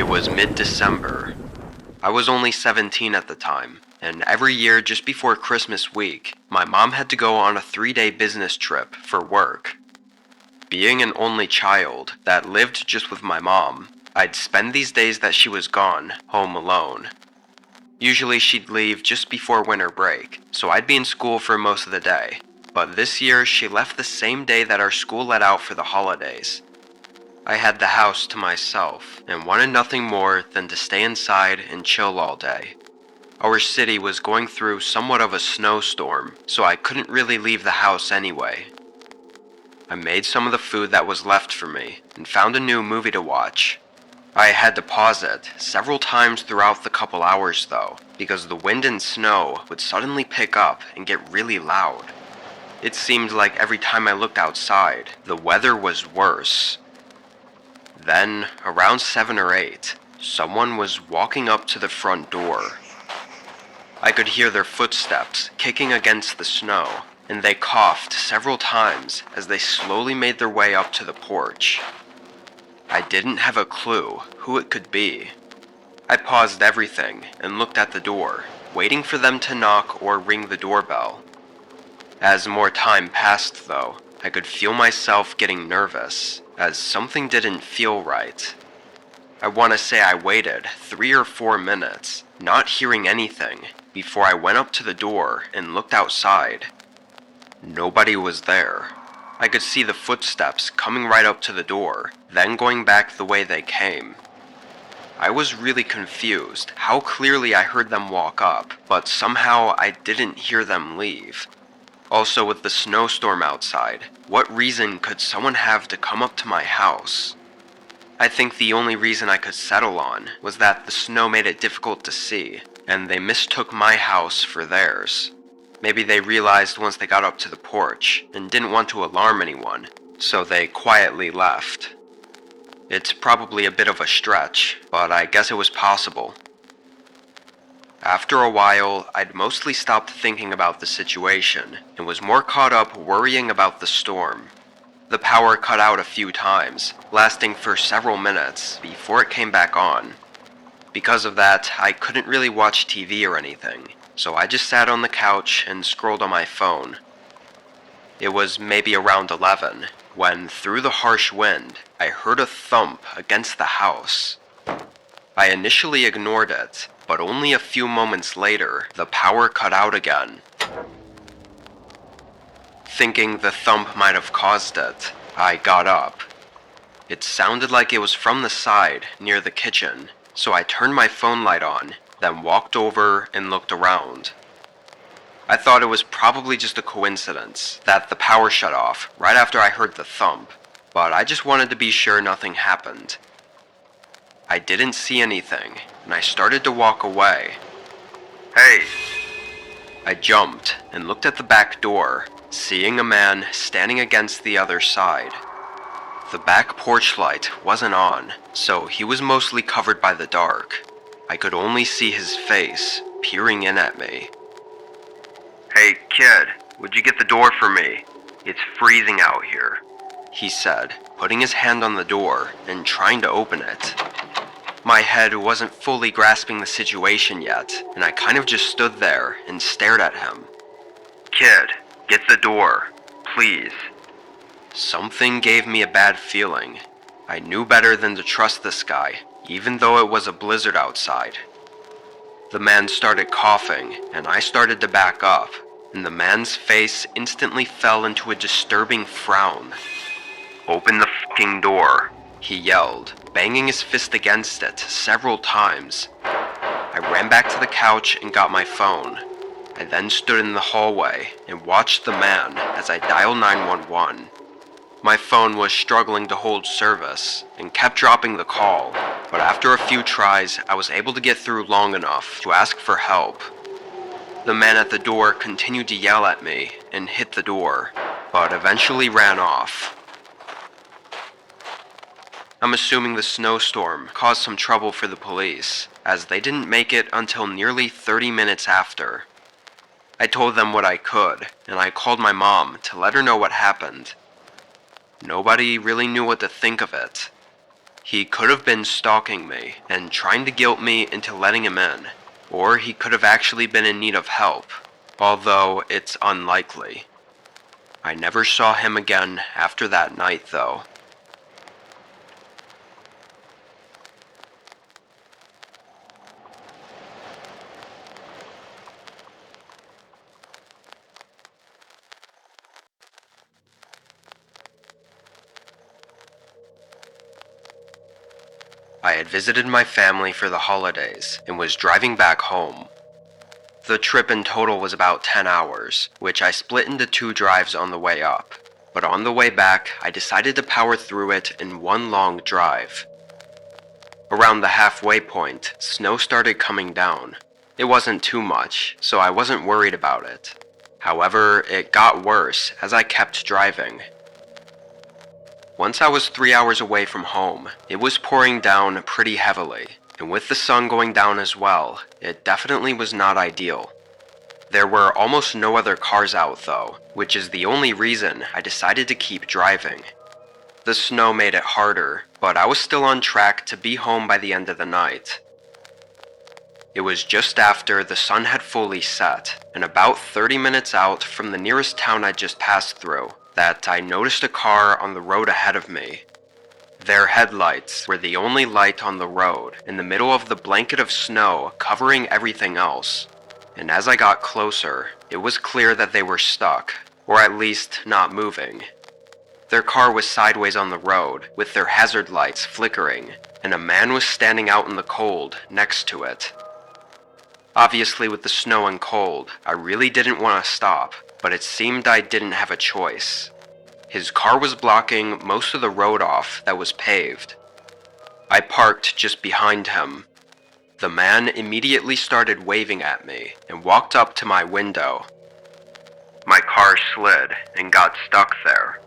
It was mid-December. I was only 17 at the time, and every year just before Christmas week, my mom had to go on a 3-day business trip for work. Being an only child that lived just with my mom, I'd spend these days that she was gone home alone. Usually she'd leave just before winter break, so I'd be in school for most of the day. But this year she left the same day that our school let out for the holidays. I had the house to myself and wanted nothing more than to stay inside and chill all day. Our city was going through somewhat of a snowstorm, so I couldn't really leave the house anyway. I made some of the food that was left for me and found a new movie to watch. I had to pause it several times throughout the couple hours though, because the wind and snow would suddenly pick up and get really loud. It seemed like every time I looked outside, the weather was worse. Then, around 7 or 8, someone was walking up to the front door. I could hear their footsteps kicking against the snow, and they coughed several times as they slowly made their way up to the porch. I didn't have a clue who it could be. I paused everything and looked at the door, waiting for them to knock or ring the doorbell. As more time passed though, I could feel myself getting nervous, as something didn't feel right. I want to say I waited 3 or 4 minutes, not hearing anything, before I went up to the door and looked outside. Nobody was there. I could see the footsteps coming right up to the door, then going back the way they came. I was really confused how clearly I heard them walk up, but somehow I didn't hear them leave. Also, with the snowstorm outside, what reason could someone have to come up to my house? I think the only reason I could settle on was that the snow made it difficult to see, and they mistook my house for theirs. Maybe they realized once they got up to the porch and didn't want to alarm anyone, so they quietly left. It's probably a bit of a stretch, but I guess it was possible. After a while, I'd mostly stopped thinking about the situation and was more caught up worrying about the storm. The power cut out a few times, lasting for several minutes before it came back on. Because of that, I couldn't really watch TV or anything, so I just sat on the couch and scrolled on my phone. It was maybe around 11, when through the harsh wind, I heard a thump against the house. I initially ignored it, but only a few moments later, the power cut out again. Thinking the thump might have caused it, I got up. It sounded like it was from the side, near the kitchen, so I turned my phone light on, then walked over and looked around. I thought it was probably just a coincidence that the power shut off right after I heard the thump, but I just wanted to be sure nothing happened. I didn't see anything, and I started to walk away. "Hey!" I jumped and looked at the back door, seeing a man standing against the other side. The back porch light wasn't on, so he was mostly covered by the dark. I could only see his face peering in at me. "Hey, kid, would you get the door for me? It's freezing out here," he said, putting his hand on the door and trying to open it. My head wasn't fully grasping the situation yet, and I kind of just stood there and stared at him. "Kid, get the door, please." Something gave me a bad feeling. I knew better than to trust this guy, even though it was a blizzard outside. The man started coughing, and I started to back up, and the man's face instantly fell into a disturbing frown. "Open the fucking door," he yelled, banging his fist against it several times. I ran back to the couch and got my phone. I then stood in the hallway and watched the man as I dialed 911. My phone was struggling to hold service and kept dropping the call, but after a few tries, I was able to get through long enough to ask for help. The man at the door continued to yell at me and hit the door, but eventually ran off. I'm assuming the snowstorm caused some trouble for the police, as they didn't make it until nearly 30 minutes after. I told them what I could, and I called my mom to let her know what happened. Nobody really knew what to think of it. He could have been stalking me and trying to guilt me into letting him in, or he could have actually been in need of help, although it's unlikely. I never saw him again after that night, though. I had visited my family for the holidays and was driving back home. The trip in total was about 10 hours, which I split into 2 drives on the way up. But on the way back, I decided to power through it in one long drive. Around the halfway point, snow started coming down. It wasn't too much, so I wasn't worried about it. However, it got worse as I kept driving. Once I was 3 hours away from home, it was pouring down pretty heavily, and with the sun going down as well, it definitely was not ideal. There were almost no other cars out though, which is the only reason I decided to keep driving. The snow made it harder, but I was still on track to be home by the end of the night. It was just after the sun had fully set, and about 30 minutes out from the nearest town I just passed through, that I noticed a car on the road ahead of me. Their headlights were the only light on the road, in the middle of the blanket of snow covering everything else. And as I got closer, it was clear that they were stuck, or at least not moving. Their car was sideways on the road, with their hazard lights flickering, and a man was standing out in the cold next to it. Obviously, with the snow and cold, I really didn't want to stop, but it seemed I didn't have a choice. His car was blocking most of the road off that was paved. I parked just behind him. The man immediately started waving at me and walked up to my window. My car slid and got stuck there.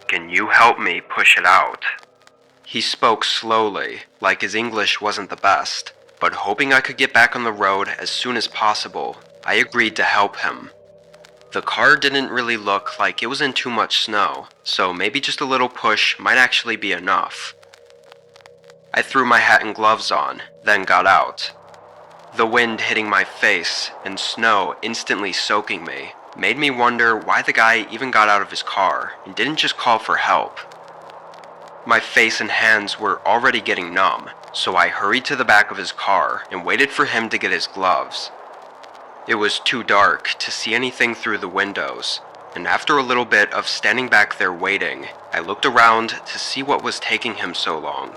Can you help me push it out? He spoke slowly, like his English wasn't the best, but hoping I could get back on the road as soon as possible, I agreed to help him. The car didn't really look like it was in too much snow, so maybe just a little push might actually be enough. I threw my hat and gloves on, then got out. The wind hitting my face and snow instantly soaking me made me wonder why the guy even got out of his car and didn't just call for help. My face and hands were already getting numb, so I hurried to the back of his car and waited for him to get his gloves. It was too dark to see anything through the windows, and after a little bit of standing back there waiting, I looked around to see what was taking him so long.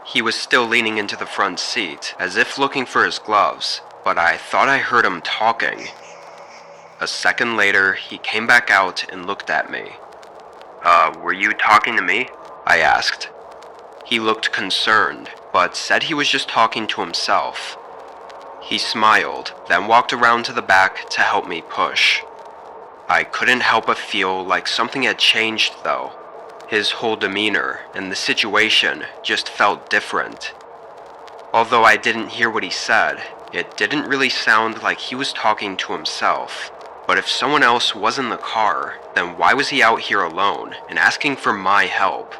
He was still leaning into the front seat, as if looking for his gloves, but I thought I heard him talking. A second later, he came back out and looked at me. Were you talking to me?" I asked. He looked concerned, but said he was just talking to himself. He smiled, then walked around to the back to help me push. I couldn't help but feel like something had changed though. His whole demeanor and the situation just felt different. Although I didn't hear what he said, it didn't really sound like he was talking to himself. But if someone else was in the car, then why was he out here alone and asking for my help?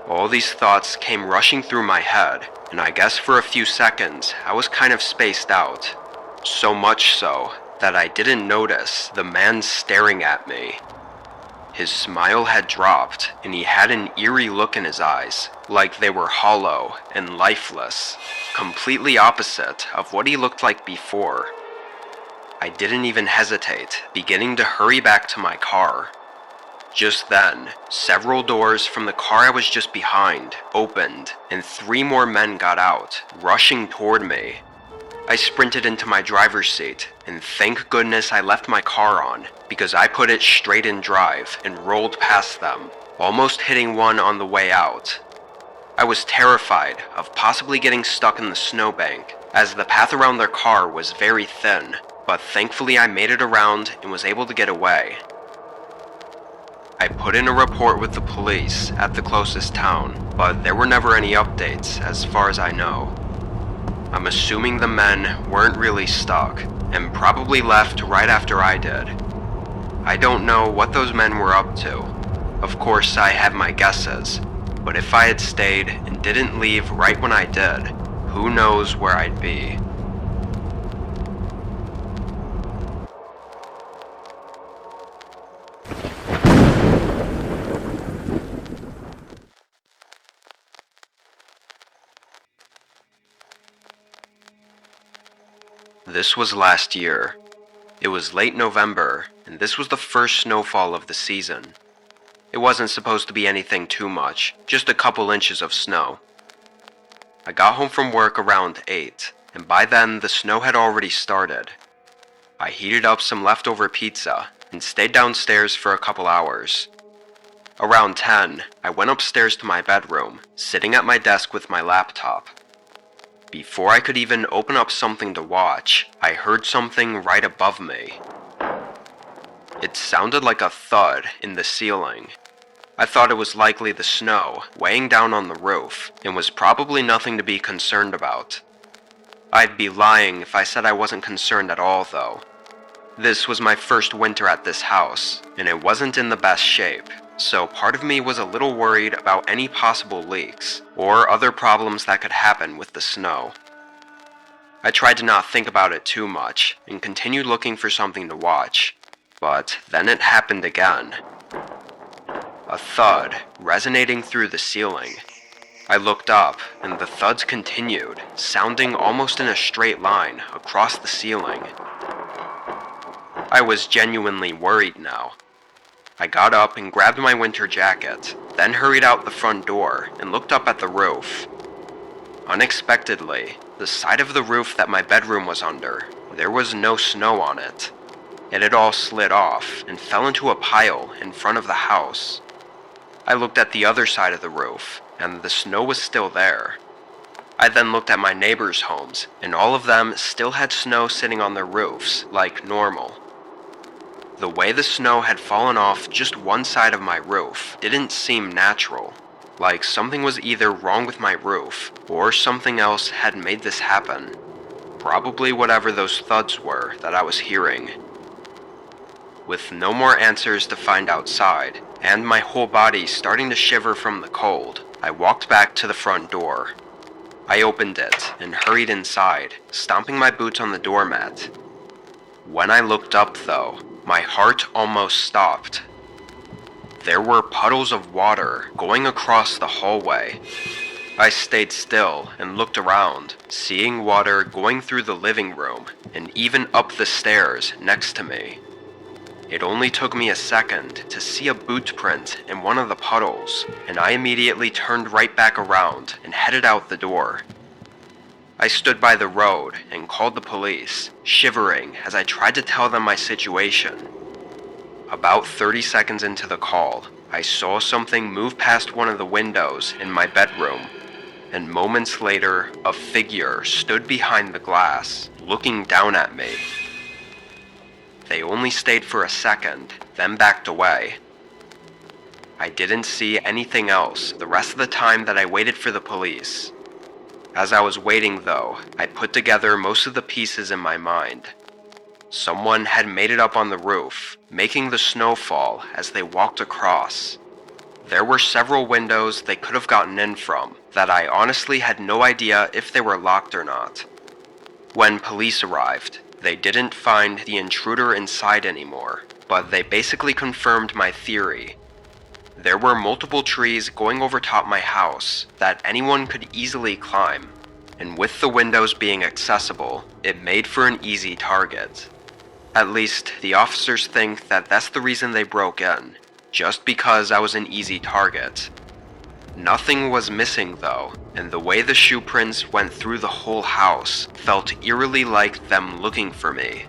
All these thoughts came rushing through my head, and I guess for a few seconds I was kind of spaced out. So much so that I didn't notice the man staring at me. His smile had dropped, and he had an eerie look in his eyes, like they were hollow and lifeless, completely opposite of what he looked like before. I didn't even hesitate, beginning to hurry back to my car. Just then, several doors from the car I was just behind opened, and 3 more men got out, rushing toward me. I sprinted into my driver's seat, and thank goodness I left my car on, because I put it straight in drive and rolled past them, almost hitting one on the way out. I was terrified of possibly getting stuck in the snowbank, as the path around their car was very thin, but thankfully I made it around and was able to get away. I put in a report with the police at the closest town, but there were never any updates as far as I know. I'm assuming the men weren't really stuck, and probably left right after I did. I don't know what those men were up to. Of course, I have my guesses, But if I had stayed and didn't leave right when I did, who knows where I'd be. This was last year. It was late November, and this was the first snowfall of the season. It wasn't supposed to be anything too much, just a couple inches of snow. I got home from work around 8, and by then the snow had already started. I heated up some leftover pizza and stayed downstairs for a couple hours. Around 10, I went upstairs to my bedroom, sitting at my desk with my laptop. Before I could even open up something to watch, I heard something right above me. It sounded like a thud in the ceiling. I thought it was likely the snow weighing down on the roof, and was probably nothing to be concerned about. I'd be lying if I said I wasn't concerned at all, though. This was my first winter at this house, and it wasn't in the best shape, so part of me was a little worried about any possible leaks, or other problems that could happen with the snow. I tried to not think about it too much, and continued looking for something to watch, but then it happened again. A thud resonating through the ceiling. I looked up, and the thuds continued, sounding almost in a straight line across the ceiling. I was genuinely worried now. I got up and grabbed my winter jacket, then hurried out the front door and looked up at the roof. Unexpectedly, the side of the roof that my bedroom was under, there was no snow on it. It had all slid off and fell into a pile in front of the house. I looked at the other side of the roof, and the snow was still there. I then looked at my neighbors' homes, and all of them still had snow sitting on their roofs, like normal. The way the snow had fallen off just one side of my roof didn't seem natural, like something was either wrong with my roof, or something else had made this happen. Probably whatever those thuds were that I was hearing. With no more answers to find outside, and my whole body starting to shiver from the cold, I walked back to the front door. I opened it and hurried inside, stomping my boots on the doormat. When I looked up, though, my heart almost stopped. There were puddles of water going across the hallway. I stayed still and looked around, seeing water going through the living room and even up the stairs next to me. It only took me a second to see a boot print in one of the puddles, and I immediately turned right back around and headed out the door. I stood by the road and called the police, shivering as I tried to tell them my situation. About 30 seconds into the call, I saw something move past one of the windows in my bedroom, and moments later, a figure stood behind the glass, looking down at me. They only stayed for a second, then backed away. I didn't see anything else the rest of the time that I waited for the police. As I was waiting, though, I put together most of the pieces in my mind. Someone had made it up on the roof, making the snow fall as they walked across. There were several windows they could have gotten in from that I honestly had no idea if they were locked or not. When police arrived, they didn't find the intruder inside anymore, but they basically confirmed my theory. There were multiple trees going over top my house that anyone could easily climb, and with the windows being accessible, it made for an easy target. At least, the officers think that that's the reason they broke in, just because I was an easy target. Nothing was missing though, and the way the shoe prints went through the whole house felt eerily like them looking for me.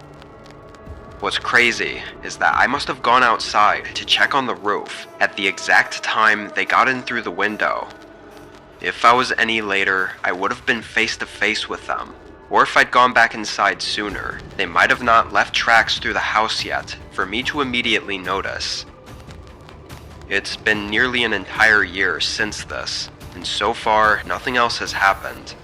What's crazy is that I must have gone outside to check on the roof at the exact time they got in through the window. If I was any later, I would have been face to face with them, or if I'd gone back inside sooner, they might have not left tracks through the house yet for me to immediately notice. It's been nearly an entire year since this, and so far nothing else has happened.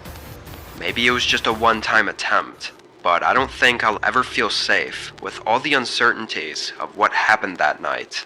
Maybe it was just a one-time attempt, but I don't think I'll ever feel safe with all the uncertainties of what happened that night.